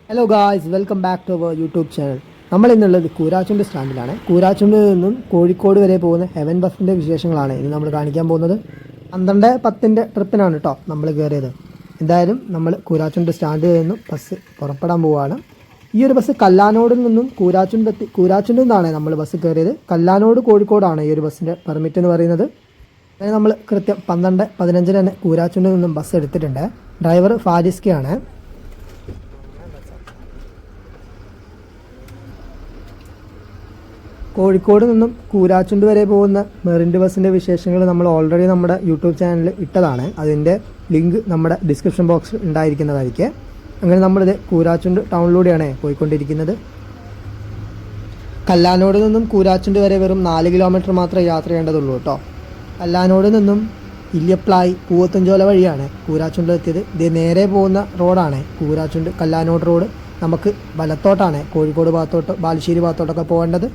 Hello guys, welcome back to our YouTube channel. നമ്മൾ ഇന്നുള്ളത് കൂരാച്ചുണ്ട് സ്റ്റാൻഡിലാണ്. കൂരാച്ചുണ്ടിൽ നിന്നും കോഴിക്കോട് വരെ പോകുന്ന ഹെവൻ ബസ്സിൻ്റെ വിശേഷങ്ങളാണ് ഇന്ന് നമ്മൾ കാണിക്കാൻ പോകുന്നത്. 12:10 ട്രിപ്പിനാണ് കേട്ടോ നമ്മൾ കയറിയത്. എന്തായാലും നമ്മൾ കൂരാച്ചുണ്ട് സ്റ്റാൻഡിൽ നിന്നും ബസ് പുറപ്പെടാൻ പോവുകയാണ്. ഈ ഒരു ബസ് കല്ലാനോടിൽ നിന്നും കൂരാച്ചുണ്ടിൽ നിന്നാണ് നമ്മൾ ബസ് കയറിയത്. കല്ലാനോട് കോഴിക്കോടാണ് ഈ ഒരു ബസ്സിൻ്റെ പെർമിറ്റ് എന്ന് പറയുന്നത്. അങ്ങനെ നമ്മൾ കൃത്യം 12:15 തന്നെ കൂരാച്ചുണ്ടിൽ നിന്നും ബസ് എടുത്തിട്ടുണ്ട്. ഡ്രൈവർ ഫാരിസ്കയാണ്. കോഴിക്കോട് നിന്നും കൂരാച്ചുണ്ട് വരെ പോകുന്ന മെറിൻ്റ് ബസ്സിൻ്റെ വിശേഷങ്ങൾ നമ്മൾ ഓൾറെഡി നമ്മുടെ യൂട്യൂബ് ചാനലിൽ ഇട്ടതാണ്. അതിൻ്റെ ലിങ്ക് നമ്മുടെ ഡിസ്ക്രിപ്ഷൻ ബോക്സിൽ ഉണ്ടായിരിക്കുന്നതായിരിക്കും. അങ്ങനെ നമ്മളിത് കൂരാച്ചുണ്ട് ടൗണിലൂടെയാണ് പോയിക്കൊണ്ടിരിക്കുന്നത്. കല്ലാനോട് നിന്നും കൂരാച്ചുണ്ട് വരെ വെറും 4 കിലോമീറ്റർ മാത്രമേ യാത്ര ചെയ്യേണ്ടതുള്ളൂ കേട്ടോ. കല്ലാനോട് നിന്നും ഇല്യപ്ലായി പൂവത്തഞ്ചോല വഴിയാണ് കൂരാച്ചുണ്ട് എത്തിയത്. ഇത് നേരെ പോകുന്ന റോഡാണ് കൂരാച്ചുണ്ട് കല്ലാനോട് റോഡ്. നമുക്ക് വലത്തോട്ടാണ് കോഴിക്കോട് ഭാഗത്തോട്ട് ബാലുശ്ശേരി ഭാഗത്തോട്ടൊക്കെ പോകേണ്ടത്.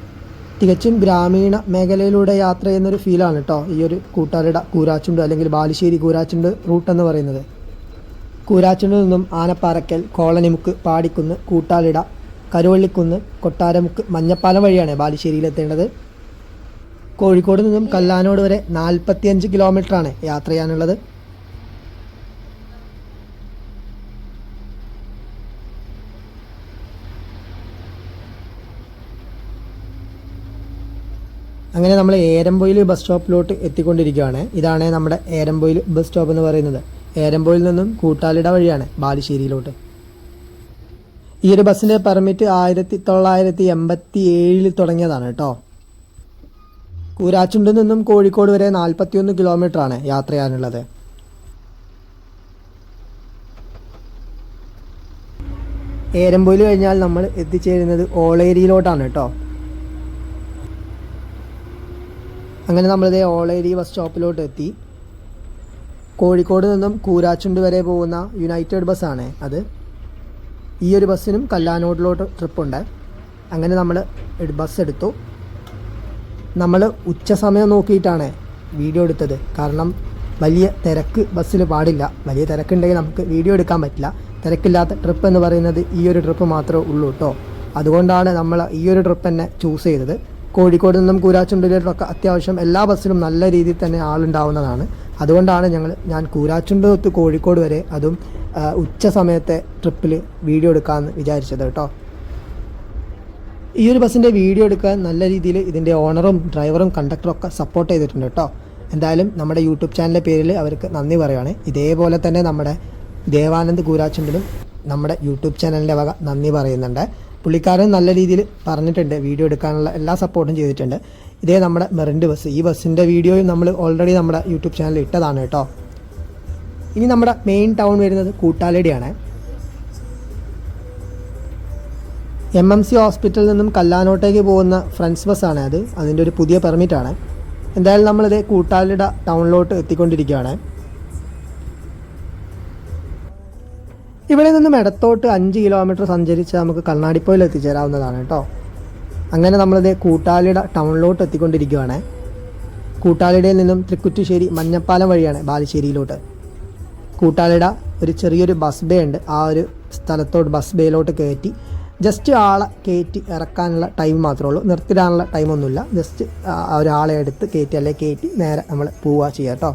തികച്ചും ഗ്രാമീണ മേഖലയിലൂടെ യാത്ര ചെയ്യുന്നൊരു ഫീലാണ് കേട്ടോ ഈ ഒരു കൂട്ടാലിട കൂരാച്ചുണ്ട് അല്ലെങ്കിൽ ബാലുശ്ശേരി കൂരാച്ചുണ്ട് റൂട്ട് എന്ന് പറയുന്നത്. കൂരാച്ചുണ്ടിൽ നിന്നും ആനപ്പാറക്കൽ, കോളനിമുക്ക്, പാടിക്കുന്ന്, കൂട്ടാലിട, കരുവള്ളിക്കുന്ന്, കൊട്ടാരമുക്ക്, മഞ്ഞപ്പാലം വഴിയാണ് ബാലുശ്ശേരിയിലെത്തേണ്ടത്. കോഴിക്കോട് നിന്നും കല്ലാനോട് വരെ 45 കിലോമീറ്ററാണ് യാത്ര ചെയ്യാനുള്ളത്. അങ്ങനെ നമ്മൾ ഏരമ്പൊയിൽ ബസ് സ്റ്റോപ്പിലോട്ട് എത്തിക്കൊണ്ടിരിക്കുകയാണ്. ഇതാണ് നമ്മുടെ ഏരമ്പൊയിൽ ബസ് സ്റ്റോപ്പ് എന്ന് പറയുന്നത്. ഏരമ്പൊയിൽ നിന്നും കൂട്ടാലിട വഴിയാണ് ബാലുശ്ശേരിയിലോട്ട്. ഈ ഒരു ബസ്സിൻ്റെ പെർമിറ്റ് 1987 തുടങ്ങിയതാണ് കേട്ടോ. കൂരാച്ചുണ്ടിൽ നിന്നും കോഴിക്കോട് വരെ 41 കിലോമീറ്ററാണ് യാത്ര ചെയ്യാനുള്ളത്. ഏരമ്പൊയിൽ കഴിഞ്ഞാൽ നമ്മൾ എത്തിച്ചേരുന്നത് ഓളേരിയിലോട്ടാണ് കേട്ടോ. അങ്ങനെ നമ്മളിതേ ഓളേരി ബസ് സ്റ്റോപ്പിലോട്ട് എത്തി. കോഴിക്കോട് നിന്നും കൂരാച്ചുണ്ട് വരെ പോകുന്ന യുണൈറ്റഡ് ബസ്സാണ് അത്. ഈ ഒരു ബസ്സിനും കല്ലാനോടിലോട്ട് ട്രിപ്പുണ്ട്. അങ്ങനെ നമ്മൾ ബസ് എടുത്തു. നമ്മൾ ഉച്ച സമയം നോക്കിയിട്ടാണ് വീഡിയോ എടുത്തത്. കാരണം വലിയ തിരക്ക് ബസ്സിൽ പാടില്ല. വലിയ തിരക്കുണ്ടെങ്കിൽ നമുക്ക് വീഡിയോ എടുക്കാൻ പറ്റില്ല. തിരക്കില്ലാത്ത ട്രിപ്പ് എന്ന് പറയുന്നത് ഈ ഒരു ട്രിപ്പ് മാത്രമേ ഉള്ളൂ കേട്ടോ. അതുകൊണ്ടാണ് നമ്മൾ ഈ ഒരു ട്രിപ്പ് തന്നെ ചൂസ് ചെയ്തത്. കോഴിക്കോട് നിന്നും കൂരാച്ചുണ്ടിലോട്ടൊക്കെ അത്യാവശ്യം എല്ലാ ബസ്സിലും നല്ല രീതിയിൽ തന്നെ ആളുണ്ടാവുന്നതാണ്. അതുകൊണ്ടാണ് ഞാൻ കൂരാച്ചുണ്ട് തൊട്ട് കോഴിക്കോട് വരെ അതും ഉച്ച സമയത്തെ ട്രിപ്പിൽ വീഡിയോ എടുക്കാമെന്ന് വിചാരിച്ചത് കേട്ടോ. ഈ ഒരു ബസ്സിൻ്റെ വീഡിയോ എടുക്കാൻ നല്ല രീതിയിൽ ഇതിൻ്റെ ഓണറും ഡ്രൈവറും കണ്ടക്ടറും ഒക്കെ സപ്പോർട്ട് ചെയ്തിട്ടുണ്ട് കേട്ടോ. എന്തായാലും നമ്മുടെ യൂട്യൂബ് ചാനലിൻ്റെ പേരിൽ അവർക്ക് നന്ദി പറയുകയാണ്. ഇതേപോലെ തന്നെ നമ്മുടെ ദേവാനന്ദ് കൂരാച്ചുണ്ടിലും നമ്മുടെ യൂട്യൂബ് ചാനലിൻ്റെ വക നന്ദി പറയുന്നുണ്ട്. പുള്ളിക്കാരൻ നല്ല രീതിയിൽ പറഞ്ഞിട്ടുണ്ട്, വീഡിയോ എടുക്കാനുള്ള എല്ലാ സപ്പോർട്ടും ചെയ്തിട്ടുണ്ട്. ഇതേ നമ്മുടെ മെറിൻ്റ് ബസ്. ഈ ബസ്സിൻ്റെ വീഡിയോയും നമ്മൾ ഓൾറെഡി നമ്മുടെ യൂട്യൂബ് ചാനലിൽ ഇട്ടതാണ് കേട്ടോ. ഇനി നമ്മുടെ മെയിൻ ടൗൺ വരുന്നത് കൂട്ടാലടിയാണ്. MMC ഹോസ്പിറ്റലിൽ നിന്നും കല്ലാനോട്ടേക്ക് പോകുന്ന ഫ്രണ്ട്സ് ബസ്സാണ് അത്. അതിൻ്റെ ഒരു പുതിയ പെർമിറ്റാണ്. എന്തായാലും നമ്മളിത് കൂട്ടാലിട ടൗണിലോട്ട് എത്തിക്കൊണ്ടിരിക്കുകയാണ്. ഇവിടെ നിന്നും ഇടത്തോട്ട് 5 കിലോമീറ്റർ സഞ്ചരിച്ച് നമുക്ക് കണ്ണാടിപ്പോയിൽ എത്തിച്ചേരാവുന്നതാണ് കേട്ടോ. അങ്ങനെ നമ്മളിത് കൂട്ടാലിട ടൗണിലോട്ട് എത്തിക്കൊണ്ടിരിക്കുകയാണ്. കൂട്ടാലിടയിൽ നിന്നും തൃക്കുറ്റിശ്ശേരി മഞ്ഞപ്പാലം വഴിയാണ് ബാലുശ്ശേരിയിലോട്ട്. കൂട്ടാലിട ഒരു ചെറിയൊരു ബസ് ബേ ഉണ്ട്. ആ ഒരു സ്ഥലത്തോട്ട് ബസ് ബേയിലോട്ട് കയറ്റി ജസ്റ്റ് ആളെ കയറ്റി ഇറക്കാനുള്ള ടൈം മാത്രമേ ഉള്ളൂ. നിർത്തിടാനുള്ള ടൈമൊന്നുമില്ല. ജസ്റ്റ് ഒരാളെ എടുത്ത് കയറ്റി അല്ലെങ്കിൽ കയറ്റി നേരെ നമ്മൾ പോവുക ചെയ്യുക കേട്ടോ.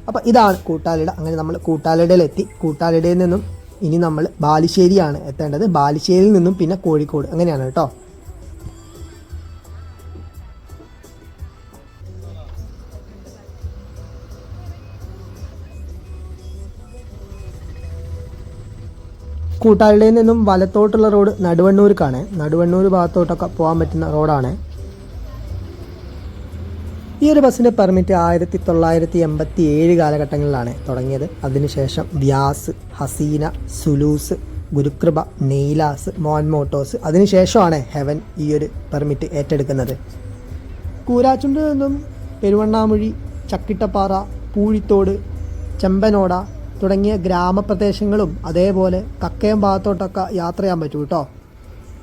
അപ്പോൾ ഇതാണ് കൂട്ടാലിട. അങ്ങനെ നമ്മൾ കൂട്ടാലിടയിലെത്തി. കൂട്ടാലിടയിൽ നിന്നും ഇനി നമ്മൾ ബാലുശ്ശേരിയാണ് എത്തേണ്ടത്. ബാലുശ്ശേരിയിൽ നിന്നും പിന്നെ കോഴിക്കോട്, അങ്ങനെയാണ് കേട്ടോ. കൂട്ടാലിടയിൽ നിന്നും വലത്തോട്ടുള്ള റോഡ് നടുവണ്ണൂർക്കാണ്. നടുവണ്ണൂർ ഭാഗത്തോട്ടൊക്കെ പോകാൻ പറ്റുന്ന റോഡാണ്. ഈ ഒരു ബസ്സിൻ്റെ പെർമിറ്റ് 1987 കാലഘട്ടങ്ങളിലാണ് തുടങ്ങിയത്. അതിനുശേഷം വ്യാസ്, ഹസീന, സുലൂസ്, ഗുരുകൃപ, നെയ്ലാസ്, മോൻമോട്ടോസ്, അതിനുശേഷമാണ് ഹെവൻ ഈ ഒരു പെർമിറ്റ് ഏറ്റെടുക്കുന്നത്. കൂരാച്ചുണ്ടിൽ നിന്നും പെരുവണ്ണാമുഴി, ചക്കിട്ടപ്പാറ, പൂഴിത്തോട്, ചെമ്പനോട തുടങ്ങിയ ഗ്രാമപ്രദേശങ്ങളും അതേപോലെ കക്കയം ഭാഗത്തോട്ടൊക്കെ യാത്ര ചെയ്യാൻ പറ്റും കേട്ടോ.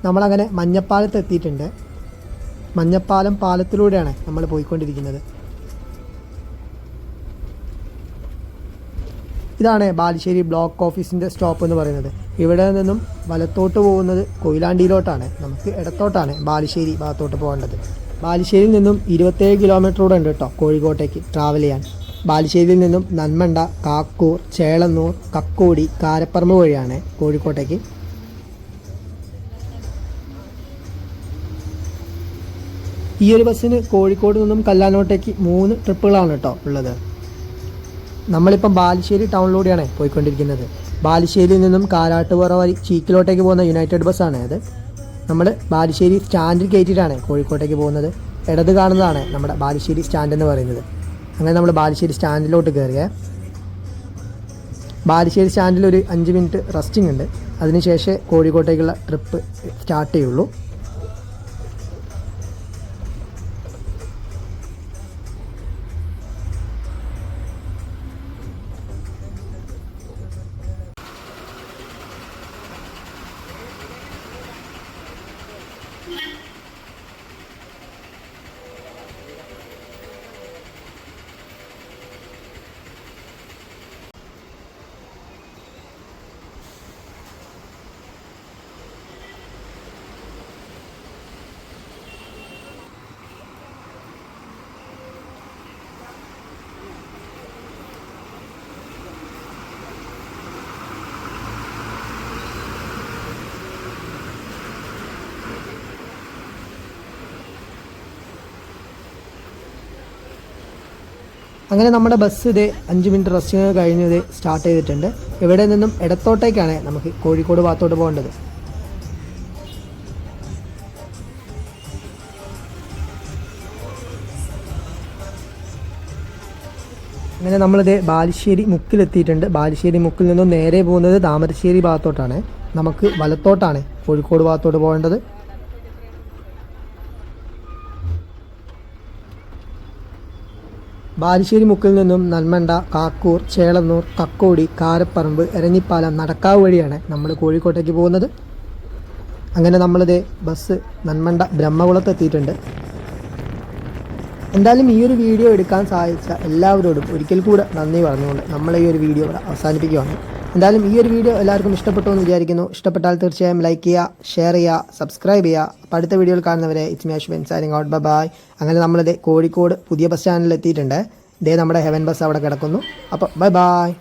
നമ്മളങ്ങനെ മഞ്ഞപ്പാലത്ത് എത്തിയിട്ടുണ്ട്. മഞ്ഞപ്പാലം പാലത്തിലൂടെയാണ് നമ്മൾ പോയിക്കൊണ്ടിരിക്കുന്നത്. ഇതാണ് ബാലുശ്ശേരി ബ്ലോക്ക് ഓഫീസിൻ്റെ സ്റ്റോപ്പ് എന്ന് പറയുന്നത്. ഇവിടെ നിന്നും വലത്തോട്ട് പോകുന്നത് കൊയിലാണ്ടിയിലോട്ടാണ്, നമുക്ക് ഇടത്തോട്ടാണ് ബാലുശ്ശേരി ഭാഗത്തോട്ട് പോകേണ്ടത്. ബാലുശ്ശേരിയിൽ നിന്നും 27 കിലോമീറ്ററൂടെ ഉണ്ട് കേട്ടോ കോഴിക്കോട്ടേക്ക് ട്രാവൽ ചെയ്യാൻ. ബാലുശ്ശേരിയിൽ നിന്നും നന്മണ്ട, കാക്കൂർ, ചേളന്നൂർ, കക്കോടി, കാരപ്പറമ്പ് വഴിയാണ് കോഴിക്കോട്ടേക്ക്. ഈ ഒരു ബസ്സിന് കോഴിക്കോട് നിന്നും കല്ലാനോട്ടേക്ക് 3 ട്രിപ്പുകളാണ് കേട്ടോ ഉള്ളത്. നമ്മളിപ്പം ബാലുശ്ശേരി ടൗണിലൂടെയാണ് പോയിക്കൊണ്ടിരിക്കുന്നത്. ബാലുശ്ശേരിയിൽ നിന്നും കാരാട്ടുപാറ വഴി ചീക്കിലോട്ടേക്ക് പോകുന്ന യുണൈറ്റഡ് ബസ്സാണ് അത്. നമ്മൾ ബാലുശ്ശേരി സ്റ്റാൻഡിൽ കയറ്റിയിട്ടാണ് കോഴിക്കോട്ടേക്ക് പോകുന്നത്. ഇടത് കാണുന്നതാണ് നമ്മുടെ ബാലുശ്ശേരി സ്റ്റാൻഡ് എന്ന് പറയുന്നത്. അങ്ങനെ നമ്മൾ ബാലുശ്ശേരി സ്റ്റാൻഡിലോട്ട് കയറുക. ബാലുശ്ശേരി സ്റ്റാൻഡിൽ ഒരു 5 മിനിറ്റ് റെസ്റ്റിംഗ് ഉണ്ട്. അതിനുശേഷം കോഴിക്കോട്ടേക്കുള്ള ട്രിപ്പ് സ്റ്റാർട്ട് ചെയ്യുള്ളൂ. അങ്ങനെ നമ്മുടെ ബസ് ഇതേ 5 മിനിറ്റ് റെസ്റ്റിംഗ് കഴിഞ്ഞ് ഇത് സ്റ്റാർട്ട് ചെയ്തിട്ടുണ്ട്. ഇവിടെ നിന്നും ഇടത്തോട്ടേക്കാണ് നമുക്ക് കോഴിക്കോട് ഭാഗത്തോട്ട് പോകേണ്ടത്. അങ്ങനെ നമ്മളിത് ബാലുശ്ശേരി മുക്കിലെത്തിയിട്ടുണ്ട്. ബാലുശ്ശേരി മുക്കിൽ നിന്നും നേരെ പോകുന്നത് താമരശ്ശേരി ഭാഗത്തോട്ടാണ്. നമുക്ക് വലത്തോട്ടാണ് കോഴിക്കോട് ഭാഗത്തോട്ട് പോകേണ്ടത്. ബാലുശ്ശേരി മുക്കിൽ നിന്നും നന്മണ്ട, കാക്കൂർ, ചേളന്നൂർ, കക്കോടി, കാരപ്പറമ്പ്, എരഞ്ഞിപ്പാലം, നടക്കാവ് വഴിയാണ് നമ്മൾ കോഴിക്കോട്ടേക്ക് പോകുന്നത്. അങ്ങനെ നമ്മളിത് ബസ് നന്മണ്ട ബ്രഹ്മകുളത്ത് എത്തിയിട്ടുണ്ട്. എന്തായാലും ഈ ഒരു വീഡിയോ എടുക്കാൻ സാധിച്ച എല്ലാവരോടും ഒരിക്കൽ കൂടെ നന്ദി പറഞ്ഞുകൊണ്ട് നമ്മൾ ഈ ഒരു വീഡിയോ അവസാനിപ്പിക്കുകയാണ്. എന്തായാലും ഈ ഒരു വീഡിയോ എല്ലാവർക്കും ഇഷ്ടപ്പെട്ടു എന്ന് വിചാരിക്കുന്നു. ഇഷ്ടപ്പെട്ടാൽ തീർച്ചയായും ലൈക്ക് ചെയ്യുക, ഷെയർ ചെയ്യുക, സബ്സ്ക്രൈബ് ചെയ്യുക. അപ്പോൾ അടുത്ത വീഡിയോയിൽ കാണുന്നവരെ it's me Ashwin signing out. Bye. അങ്ങനെ നമ്മളിത് കോഴിക്കോട് പുതിയ ബസ് സ്റ്റാൻഡിൽ എത്തിയിട്ടുണ്ട്. ഇതേ നമ്മുടെ ഹെവൻ ബസ് അവിടെ കിടക്കുന്നു. അപ്പോൾ ബൈ.